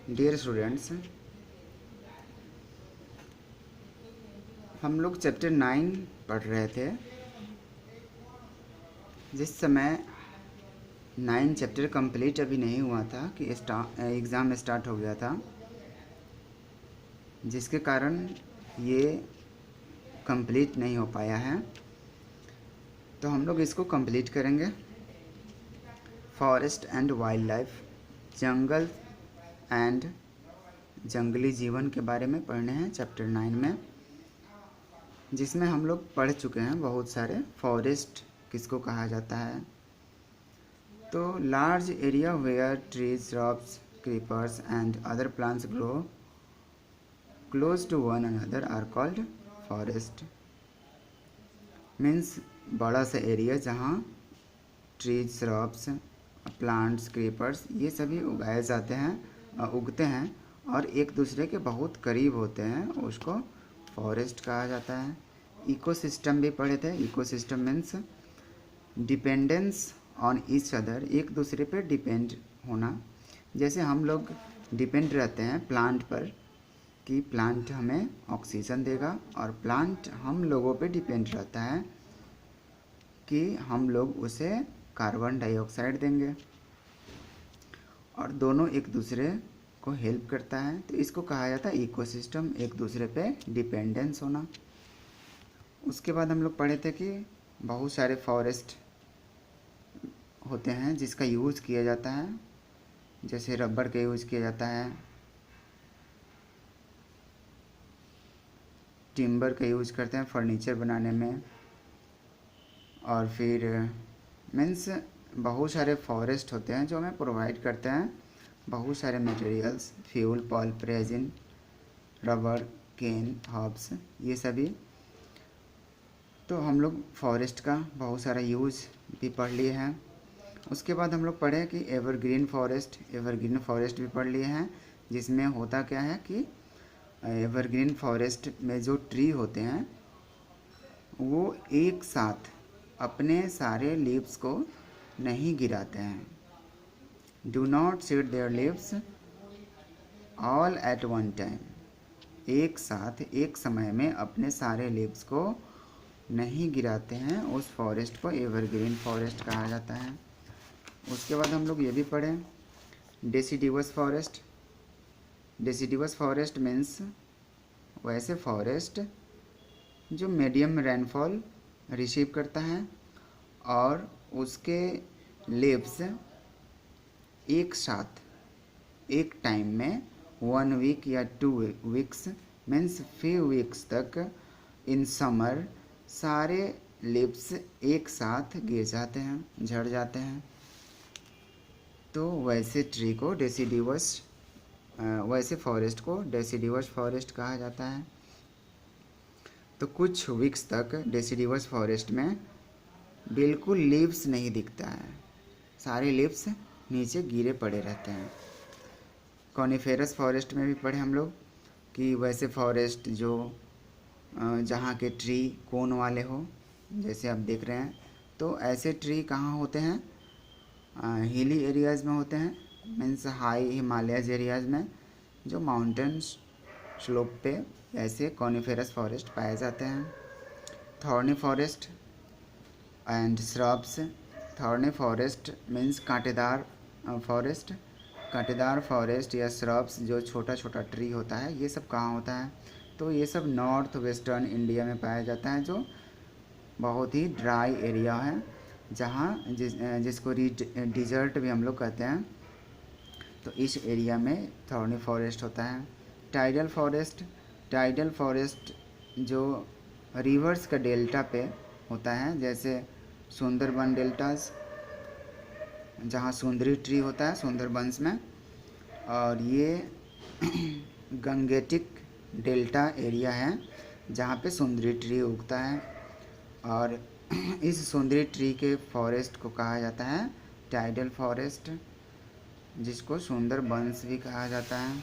Dear students, हम लोग chapter 9 पढ़ रहे थे। जिस समय 9 चैप्टर कंप्लीट अभी नहीं हुआ था कि एग्ज़ाम स्टार्ट हो गया था, जिसके कारण ये कंप्लीट नहीं हो पाया है। तो हम लोग इसको कंप्लीट करेंगे। Forest and wild life, jungle and जंगली जीवन के बारे में पढ़ने हैं चैप्टर 9 में, जिसमें हम लोग पढ़ चुके हैं बहुत सारे। फॉरेस्ट किसको कहा जाता है? तो large area where trees, shrubs, creepers and other plants grow close to one another are called forest. Means बड़ा सा एरिया जहाँ ट्रीज, श्रब्स, प्लांट्स, क्रीपर्स ये सभी उगाए जाते हैं, उगते हैं और एक दूसरे के बहुत करीब होते हैं, उसको फॉरेस्ट कहा जाता है। इकोसिस्टम भी पढ़े थे। Ecosystem means dependence on each other, एक दूसरे पर डिपेंड होना। जैसे हम लोग डिपेंड रहते हैं प्लांट पर कि प्लांट हमें ऑक्सीजन देगा, और प्लांट हम लोगों पे डिपेंड रहता है कि हम लोग उसे कार्बन डाइऑक्साइड देंगे, और दोनों एक दूसरे को हेल्प करता है। तो इसको कहा जाता है इकोसिस्टम, एक दूसरे पे डिपेंडेंस होना। उसके बाद हम लोग पढ़े थे कि बहुत सारे फॉरेस्ट होते हैं जिसका यूज़ किया जाता है। जैसे रबर का यूज़ किया जाता है, टिम्बर का यूज़ करते हैं फर्नीचर बनाने में, और फिर मीन्स बहुत सारे फॉरेस्ट होते हैं जो हमें प्रोवाइड करते हैं बहुत सारे materials, fuel, pulp, resin, rubber, cane, herbs, ये सभी। तो हम लोग फॉरेस्ट का बहुत सारा यूज़ भी पढ़ लिए हैं। उसके बाद हम लोग पढ़े कि एवरग्रीन फॉरेस्ट भी पढ़ लिए हैं, जिसमें होता क्या है कि एवरग्रीन फॉरेस्ट में जो ट्री होते हैं वो एक साथ अपने सारे लीव्स को नहीं गिराते हैं। Do not shade there leaves all at one time, एक साथ एक समय में अपने सारे लीव्स को नहीं गिराते हैं, उस फॉरेस्ट को एवरग्रीन फॉरेस्ट कहा जाता है। उसके बाद हम लोग ये भी पढ़ें डेसिडिवस फॉरेस्ट। डेसिडिवस फॉरेस्ट मीन्स वैसे फॉरेस्ट जो मीडियम रेनफॉल रिसीव करता है और उसके लीव्स एक साथ एक टाइम में 1 वीक या 2 वीक्स मीन्स फ्यू वीक्स तक इन समर सारे लीव्स एक साथ गिर जाते हैं, झड़ जाते हैं। तो वैसे ट्री को वैसे फॉरेस्ट को डेसिडिवस फॉरेस्ट कहा जाता है। तो कुछ वीक्स तक डेसिडिवस फॉरेस्ट में बिल्कुल लीव्स नहीं दिखता है, सारे लीव्स नीचे गिरे पड़े रहते हैं। कॉनिफेरस फॉरेस्ट में भी पढ़े हम लोग कि वैसे फॉरेस्ट जो जहाँ के ट्री कोन वाले हो, जैसे आप देख रहे हैं। तो ऐसे ट्री कहाँ होते हैं? हिली एरियाज़ में होते हैं, मीन्स हाई हिमालयज एरियाज़ में, जो माउंटेन स्लोप पे ऐसे कॉनिफेरस फॉरेस्ट पाए जाते हैं। Thorny forest and shrubs. Thorny forest means कांटेदार फॉरेस्ट। कांटेदार फॉरेस्ट या श्रब्स जो छोटा छोटा ट्री होता है, ये सब कहाँ होता है? तो ये सब नॉर्थ वेस्टर्न इंडिया में पाया जाता है, जो बहुत ही ड्राई एरिया है, जहाँ जिसको डिजर्ट भी हम लोग कहते हैं। तो इस एरिया में थॉर्नी फॉरेस्ट होता है। Tidal forest. टाइडल फॉरेस्ट जो रिवर्स का डेल्टा पे होता है, जैसे सुंदरबन डेल्टास, जहाँ सुंदरी ट्री होता है सुंदरबंस में, और ये गंगेटिक डेल्टा एरिया है जहाँ पे सुंदरी ट्री उगता है, और इस सुंदरी ट्री के फॉरेस्ट को कहा जाता है टाइडल फॉरेस्ट, जिसको सुंदरबंस भी कहा जाता है।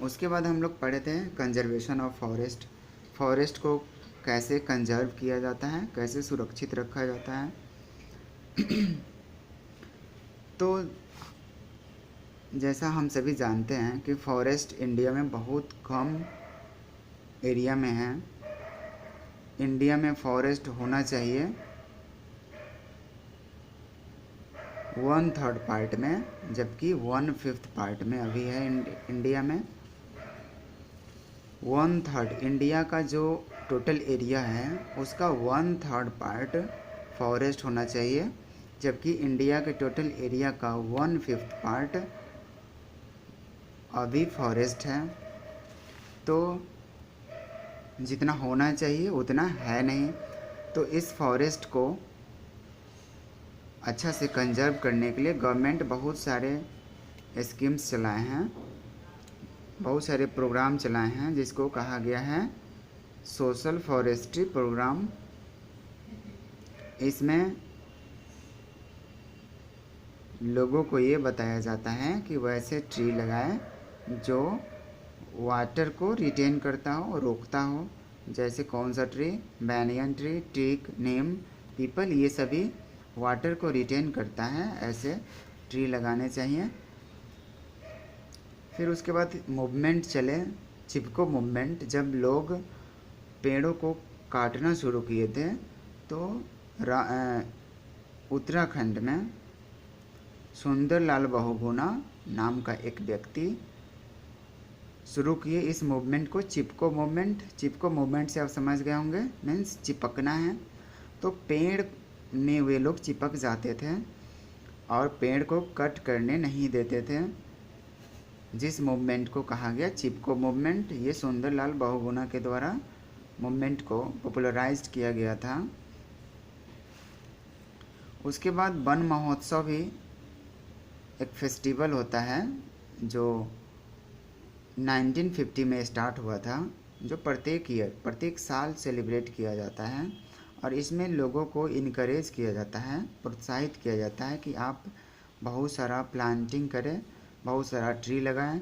उसके बाद हम लोग पढ़े थे कंजर्वेशन ऑफ फॉरेस्ट। फॉरेस्ट को कैसे कंजर्व किया जाता है, कैसे सुरक्षित रखा जाता है। तो जैसा हम सभी जानते हैं कि फॉरेस्ट इंडिया में बहुत कम एरिया में है। इंडिया में फॉरेस्ट होना चाहिए 1/3 पार्ट में, जबकि 1/5 पार्ट में अभी है इंडिया में। 1/3 इंडिया का जो टोटल एरिया है उसका 1/3 पार्ट फॉरेस्ट होना चाहिए, जबकि इंडिया के टोटल एरिया का 1/5 पार्ट अभी फॉरेस्ट है। तो जितना होना चाहिए उतना है नहीं। तो इस फॉरेस्ट को अच्छा से कंजर्व करने के लिए गवर्नमेंट बहुत सारे स्कीम्स चलाए हैं, बहुत सारे प्रोग्राम चलाए हैं, जिसको कहा गया है सोशल फॉरेस्ट्री प्रोग्राम। इसमें लोगों को ये बताया जाता है कि वैसे ट्री लगाएं जो वाटर को रिटेन करता हो, रोकता हो। जैसे कौन सा ट्री? बैनियन ट्री, टीक, नीम, पीपल, ये सभी वाटर को रिटेन करता है, ऐसे ट्री लगाने चाहिए। फिर उसके बाद मूवमेंट चले, चिपको मूवमेंट। जब लोग पेड़ों को काटना शुरू किए थे तो उत्तराखंड में सुंदरलाल बहुगुणा नाम का एक व्यक्ति शुरू किए इस मूवमेंट को, चिपको मूवमेंट। चिपको मूवमेंट से आप समझ गए होंगे, मीन्स चिपकना है। तो पेड़ में वे लोग चिपक जाते थे और पेड़ को कट करने नहीं देते थे, जिस मूवमेंट को कहा गया चिपको मूवमेंट। ये सुंदरलाल बहुगुणा के द्वारा मूवमेंट को पॉपुलराइज्ड किया गया था। उसके बाद वन महोत्सव भी एक फेस्टिवल होता है जो 1950 में स्टार्ट हुआ था, जो प्रत्येक साल सेलिब्रेट किया जाता है। और इसमें लोगों को इनकरेज किया जाता है, प्रोत्साहित किया जाता है कि आप बहुत सारा प्लांटिंग करें, बहुत सारा ट्री लगाएं।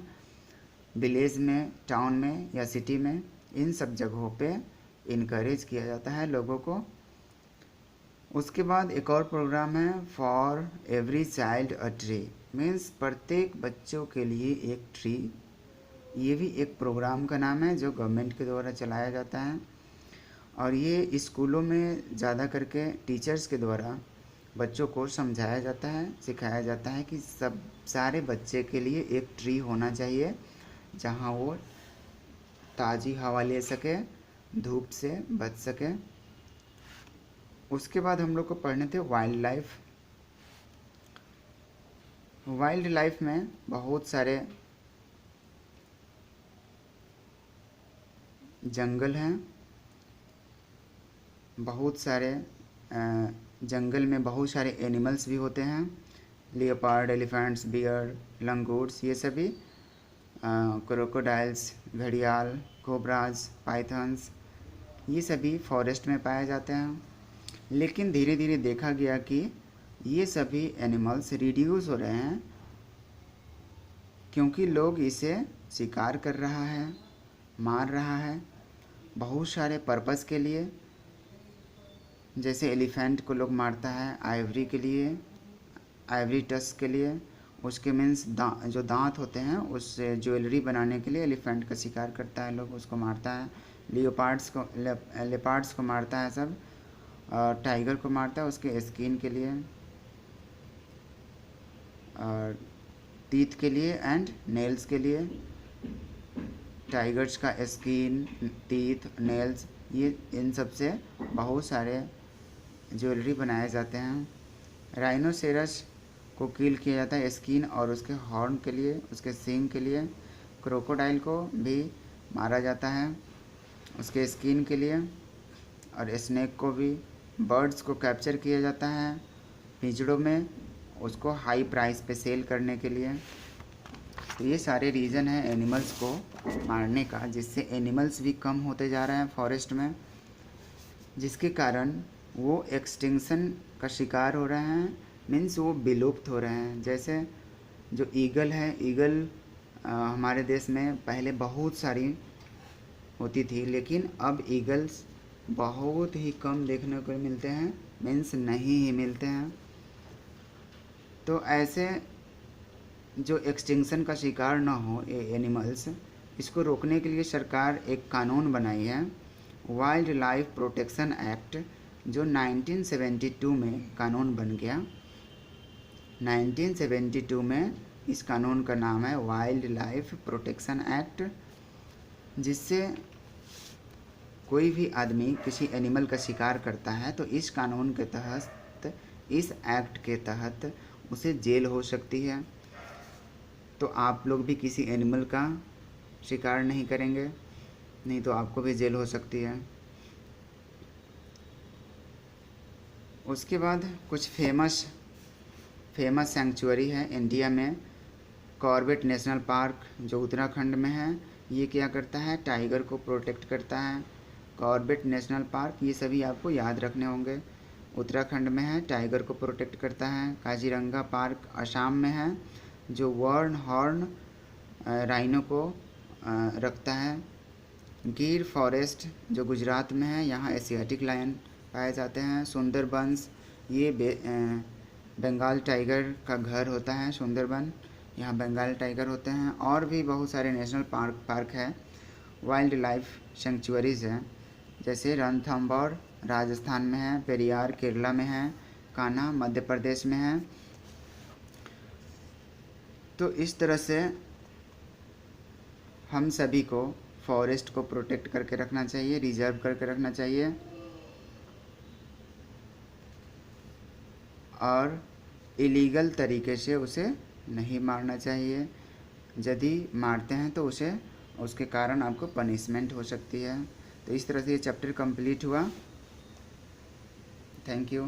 विलेज में, टाउन में या सिटी में, इन सब जगहों पे इनकरेज किया जाता है लोगों को। उसके बाद एक और प्रोग्राम है for every child a tree, means प्रत्येक बच्चों के लिए एक ट्री। ये भी एक प्रोग्राम का नाम है जो गवर्नमेंट के द्वारा चलाया जाता है। और ये स्कूलों में ज़्यादा करके टीचर्स के द्वारा बच्चों को समझाया जाता है, सिखाया जाता है कि सब सारे बच्चे के लिए एक ट्री होना चाहिए जहाँ वो ताज़ी हवा ले सके, धूप से बच सके। उसके बाद हम लोग को पढ़ने थे वाइल्ड लाइफ। वाइल्ड लाइफ में बहुत सारे जंगल हैं, बहुत सारे जंगल में बहुत सारे एनिमल्स भी होते हैं, लियोपार्ड, एलिफेंट्स, बियर, लंगूर्स, ये सभी, क्रोकोडाइल्स, घड़ियाल, कोबराज, पाइथन्स, ये सभी फॉरेस्ट में पाए जाते हैं। लेकिन धीरे धीरे देखा गया कि ये सभी एनिमल्स रिड्यूस हो रहे हैं, क्योंकि लोग इसे शिकार कर रहा है, मार रहा है बहुत सारे पर्पस के लिए। जैसे एलिफेंट को लोग मारता है आइवरी के लिए, आइवरी टस्क के लिए। उसके मीन्स जो दांत होते हैं उससे ज्वेलरी बनाने के लिए एलिफेंट का शिकार करता है लोग, उसको मारता है। लेपार्ड्स को मारता है सब, और टाइगर को मारता है उसके स्किन के लिए और टीथ के लिए एंड नेल्स के लिए। टाइगर्स का स्किन, टीथ, नेल्स, ये इन सब से बहुत सारे ज्वेलरी बनाए जाते हैं। राइनोसेरस को किल किया जाता है स्किन और उसके हॉर्न के लिए, उसके सींग के लिए। क्रोकोडाइल को भी मारा जाता है उसके स्किन के लिए, और स्नेक को भी। बर्ड्स को कैप्चर किया जाता है पिंजड़ों में, उसको हाई प्राइस पे सेल करने के लिए। तो ये सारे रीज़न हैं एनिमल्स को मारने का, जिससे एनिमल्स भी कम होते जा रहे हैं फॉरेस्ट में, जिसके कारण वो एक्सटिंक्शन का शिकार हो रहे हैं, मीन्स वो विलुप्त हो रहे हैं। जैसे जो ईगल है, ईगल हमारे देश में पहले बहुत सारी होती थी, लेकिन अब ईगल्स बहुत ही कम देखने को मिलते हैं, मीन्स नहीं ही मिलते हैं। तो ऐसे जो एक्सटिंक्शन का शिकार ना हो एनिमल्स, इसको रोकने के लिए सरकार एक कानून बनाई है, वाइल्ड लाइफ प्रोटेक्शन एक्ट, जो 1972 में कानून बन गया। 1972 में इस कानून का नाम है वाइल्ड लाइफ प्रोटेक्शन एक्ट, जिससे कोई भी आदमी किसी एनिमल का शिकार करता है तो इस कानून के तहत, इस एक्ट के तहत उसे जेल हो सकती है। तो आप लोग भी किसी एनिमल का शिकार नहीं करेंगे, नहीं तो आपको भी जेल हो सकती है। उसके बाद कुछ फेमस सैंक्चुअरी है इंडिया में। कॉर्बेट नेशनल पार्क जो उत्तराखंड में है, ये क्या करता है, टाइगर को प्रोटेक्ट करता है। कॉर्बेट नेशनल पार्क, ये सभी आपको याद रखने होंगे। उत्तराखंड में है, टाइगर को प्रोटेक्ट करता है। काजीरंगा पार्क असम में है, जो वर्न हॉर्न राइनो को रखता है। गिर फॉरेस्ट जो गुजरात में है, यहाँ एशियाटिक लायन पाए जाते हैं। सुंदरबंस, ये बंगाल टाइगर का घर होता है सुंदरबन, यहाँ बंगाल टाइगर होते हैं। और भी बहुत सारे नेशनल पार्क है, वाइल्ड लाइफ सेंचुरीज़ हैं, जैसे रणथंभौर राजस्थान में है, पेरियार केरला में है, कान्हा मध्य प्रदेश में है। तो इस तरह से हम सभी को फॉरेस्ट को प्रोटेक्ट करके रखना चाहिए, रिजर्व करके रखना चाहिए, और इलीगल तरीके से उसे नहीं मारना चाहिए। यदि मारते हैं तो उसके कारण आपको पनिशमेंट हो सकती है। तो इस तरह से ये चैप्टर कंप्लीट हुआ। Thank you.